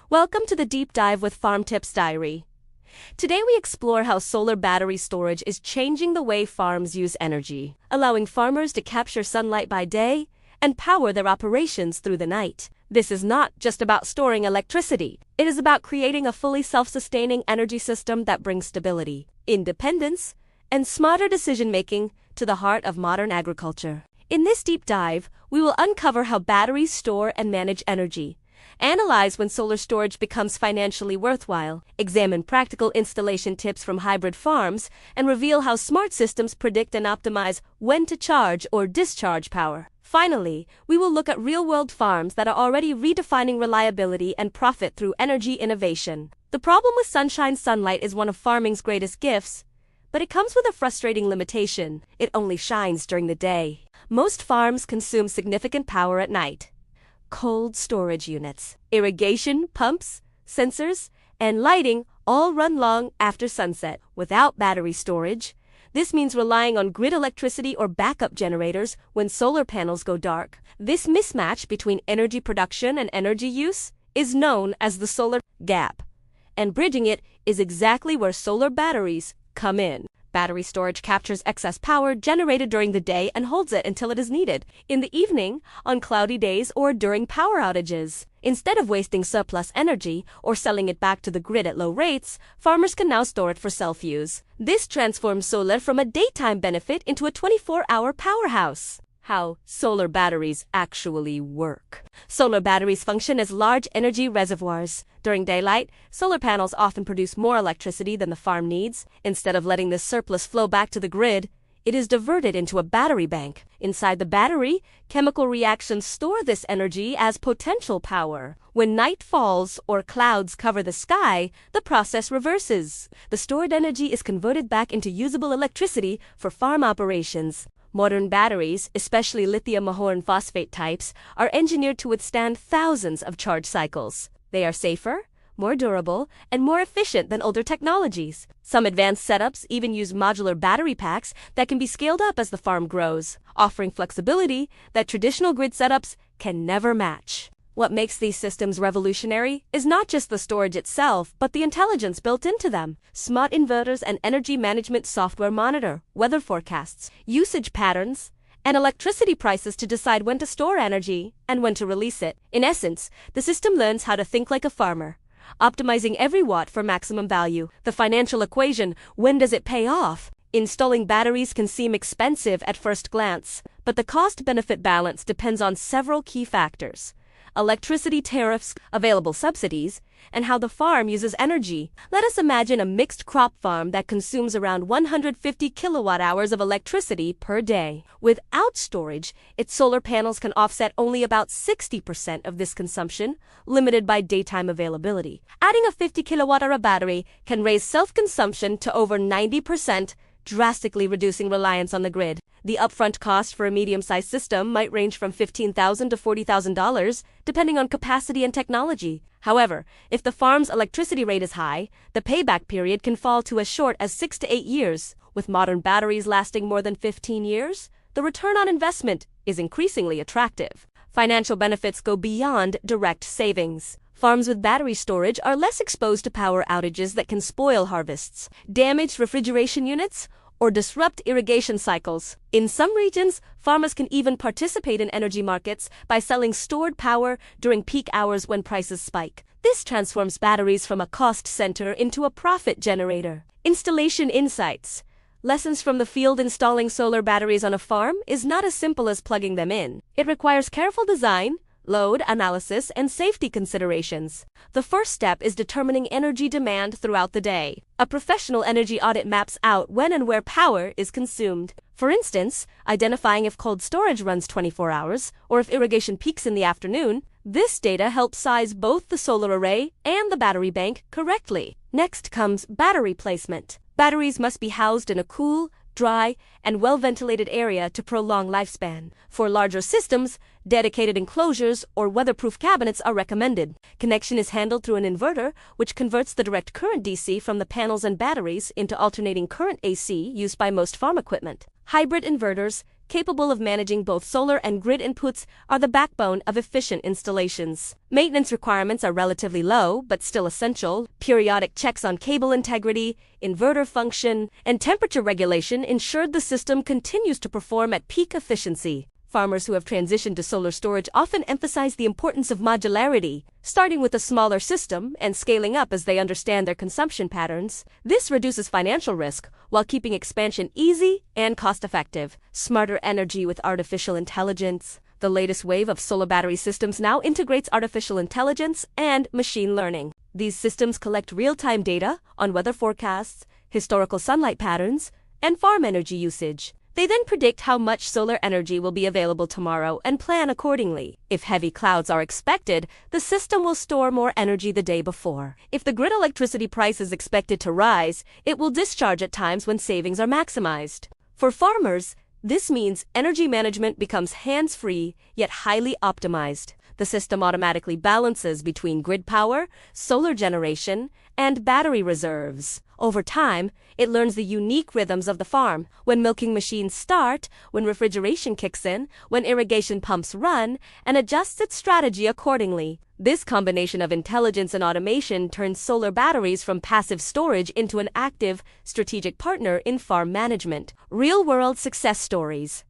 Welcome to the Deep Dive with Farmtips Diary. Today we explore how solar battery storage is changing the way farms use energy, allowing farmers to capture sunlight by day and power their operations through the night. This is not just about storing electricity. It is about creating a fully self-sustaining energy system that brings stability, independence, and smarter decision-making to the heart of modern agriculture. In this deep dive, we will uncover how batteries store and manage energy, analyze when solar storage becomes financially worthwhile, examine practical installation tips from hybrid farms, and reveal how smart systems predict and optimize when to charge or discharge power. Finally, we will look at real-world farms that are already redefining reliability and profit through energy innovation. The problem with sunlight is one of farming's greatest gifts, but it comes with a frustrating limitation. It only shines during the day. Most farms consume significant power at night. Cold storage units, irrigation pumps, sensors, and lighting all run long after sunset. Without battery storage, this means relying on grid electricity or backup generators when solar panels go dark. This mismatch between energy production and energy use is known as the solar gap, and bridging it is exactly where solar batteries come in. Battery storage captures excess power generated during the day and holds it until it is needed in the evening, on cloudy days, or during power outages. Instead of wasting surplus energy or selling it back to the grid at low rates, farmers can now store it for self-use. This transforms solar from a daytime benefit into a 24-hour powerhouse. How solar batteries actually work. Solar batteries function as large energy reservoirs. During daylight, solar panels often produce more electricity than the farm needs. Instead of letting this surplus flow back to the grid, it is diverted into a battery bank. Inside the battery, chemical reactions store this energy as potential power. When night falls or clouds cover the sky, the process reverses. The stored energy is converted back into usable electricity for farm operations. Modern batteries, especially lithium iron phosphate types, are engineered to withstand thousands of charge cycles. They are safer, more durable, and more efficient than older technologies. Some advanced setups even use modular battery packs that can be scaled up as the farm grows, offering flexibility that traditional grid setups can never match. What makes these systems revolutionary is not just the storage itself, but the intelligence built into them. Smart inverters and energy management software monitor weather forecasts, usage patterns, and electricity prices to decide when to store energy and when to release it. In essence, the system learns how to think like a farmer, optimizing every watt for maximum value. The financial equation, when does it pay off? Installing batteries can seem expensive at first glance, but the cost-benefit balance depends on several key factors: electricity tariffs, available subsidies, and how the farm uses energy. Let us imagine a mixed crop farm that consumes around 150 kilowatt hours of electricity per day. Without storage, its solar panels can offset only about 60% of this consumption, limited by daytime availability. Adding a 50 kilowatt hour battery can raise self-consumption to over 90%, drastically reducing reliance on the grid. The upfront cost for a medium-sized system might range from $15,000 to $40,000, depending on capacity and technology. However, if the farm's electricity rate is high, the payback period can fall to as short as 6 to 8 years. With modern batteries lasting more than 15 years, the return on investment is increasingly attractive. Financial benefits go beyond direct savings. Farms with battery storage are less exposed to power outages that can spoil harvests, damage refrigeration units, or disrupt irrigation cycles. In some regions, farmers can even participate in energy markets by selling stored power during peak hours when prices spike. This transforms batteries from a cost center into a profit generator. Installation insights. Lessons from the field. Installing solar batteries on a farm is not as simple as plugging them in. It requires careful design, load analysis, and safety considerations. The first step is determining energy demand throughout the day. A professional energy audit maps out when and where power is consumed. For instance, identifying if cold storage runs 24 hours or if irrigation peaks in the afternoon. This data helps size both the solar array and the battery bank correctly. Next comes battery placement. Batteries must be housed in a cool, dry, and well-ventilated area to prolong lifespan. For larger systems, dedicated enclosures or weatherproof cabinets are recommended. Connection is handled through an inverter, which converts the direct current DC from the panels and batteries into alternating current AC used by most farm equipment. Hybrid inverters capable of managing both solar and grid inputs, are the backbone of efficient installations. Maintenance requirements are relatively low, but still essential. Periodic checks on cable integrity, inverter function, and temperature regulation ensure the system continues to perform at peak efficiency. Farmers who have transitioned to solar storage often emphasize the importance of modularity, starting with a smaller system and scaling up as they understand their consumption patterns. This reduces financial risk while keeping expansion easy and cost-effective. Smarter energy with artificial intelligence. The latest wave of solar battery systems now integrates artificial intelligence and machine learning. These systems collect real-time data on weather forecasts, historical sunlight patterns, and farm energy usage. They then predict how much solar energy will be available tomorrow and plan accordingly. If heavy clouds are expected, the system will store more energy the day before. If the grid electricity price is expected to rise, it will discharge at times when savings are maximized. For farmers, this means energy management becomes hands-free yet highly optimized. The system automatically balances between grid power, solar generation, and battery reserves. Over time, it learns the unique rhythms of the farm: when milking machines start, when refrigeration kicks in, when irrigation pumps run, and adjusts its strategy accordingly. This combination of intelligence and automation turns solar batteries from passive storage into an active, strategic partner in farm management. Real-world success stories.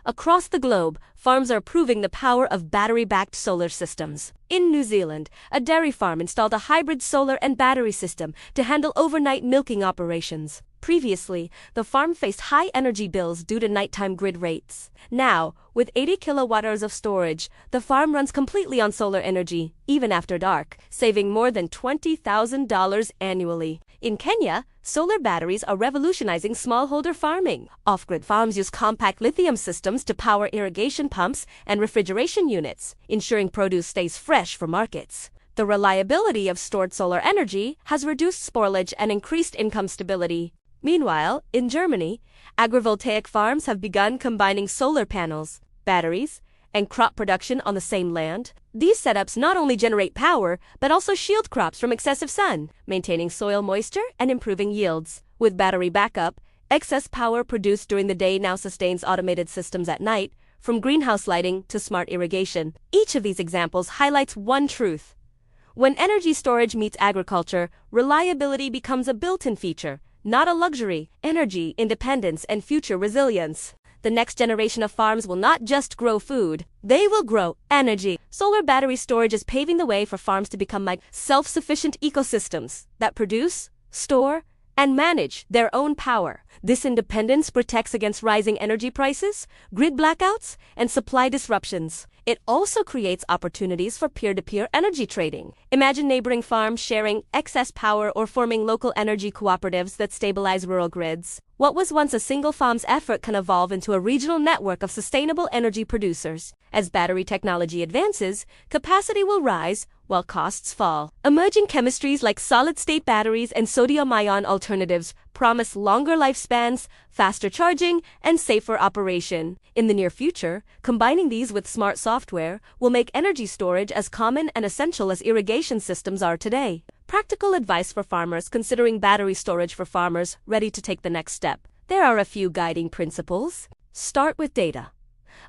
Across the globe, farms are proving the power of battery-backed solar systems. In New Zealand, a dairy farm installed a hybrid solar and battery system to handle overnight milking operations. Previously, the farm faced high energy bills due to nighttime grid rates. Now, with 80 kilowatt-hours of storage, the farm runs completely on solar energy, even after dark, saving more than $20,000 annually. In Kenya, solar batteries are revolutionizing smallholder farming. Off-grid farms use compact lithium systems to power irrigation pumps and refrigeration units, ensuring produce stays fresh for markets. The reliability of stored solar energy has reduced spoilage and increased income stability. Meanwhile, in Germany, agrivoltaic farms have begun combining solar panels, batteries, and crop production on the same land. These setups not only generate power, but also shield crops from excessive sun, maintaining soil moisture and improving yields. With battery backup, excess power produced during the day now sustains automated systems at night, from greenhouse lighting to smart irrigation. Each of these examples highlights one truth: when energy storage meets agriculture, reliability becomes a built-in feature, not a luxury. Energy independence and future resilience. The next generation of farms will not just grow food, they will grow energy. Solar battery storage is paving the way for farms to become like self-sufficient ecosystems that produce, store, and manage their own power. This independence protects against rising energy prices, grid blackouts, and supply disruptions. It also creates opportunities for peer-to-peer energy trading. Imagine neighboring farms sharing excess power or forming local energy cooperatives that stabilize rural grids. What was once a single farm's effort can evolve into a regional network of sustainable energy producers. As battery technology advances, capacity will rise while costs fall. Emerging chemistries like solid-state batteries and sodium-ion alternatives promise longer lifespans, faster charging, and safer operation. In the near future, combining these with smart software will make energy storage as common and essential as irrigation systems are today. Practical advice for farmers considering battery storage. For farmers ready to take the next step, there are a few guiding principles. Start with data.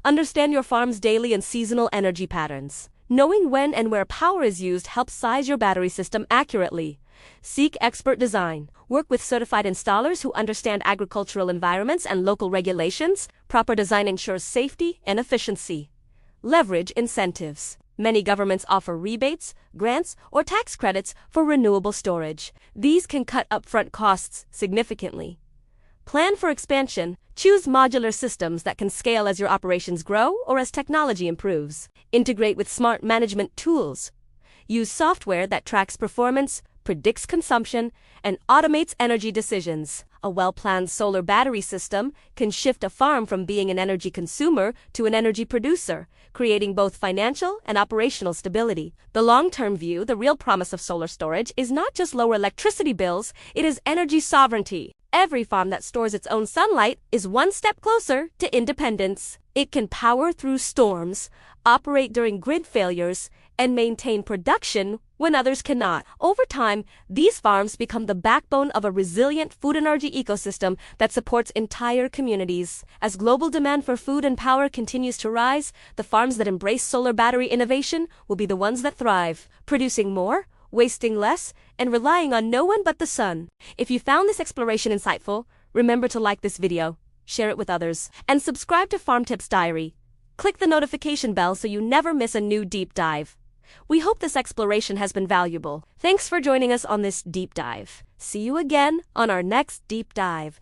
Understand your farm's daily and seasonal energy patterns. Knowing when and where power is used helps size your battery system accurately. Seek expert design. Work with certified installers who understand agricultural environments and local regulations. Proper design ensures safety and efficiency. Leverage incentives. Many governments offer rebates, grants, or tax credits for renewable storage. These can cut upfront costs significantly. Plan for expansion. Choose modular systems that can scale as your operations grow or as technology improves. Integrate with smart management tools. Use software that tracks performance, predicts consumption, and automates energy decisions. A well-planned solar battery system can shift a farm from being an energy consumer to an energy producer, creating both financial and operational stability. The long-term view, the real promise of solar storage, is not just lower electricity bills, it is energy sovereignty. Every farm that stores its own sunlight is one step closer to independence. It can power through storms, operate during grid failures, and maintain production when others cannot. Over time, these farms become the backbone of a resilient food energy ecosystem that supports entire communities. As global demand for food and power continues to rise, the farms that embrace solar battery innovation will be the ones that thrive, producing more, wasting less, and relying on no one but the sun. If you found this exploration insightful, remember to like this video, share it with others, and subscribe to Farmtips Diary. Click the notification bell so you never miss a new deep dive. We hope this exploration has been valuable. Thanks for joining us on this deep dive. See you again on our next deep dive.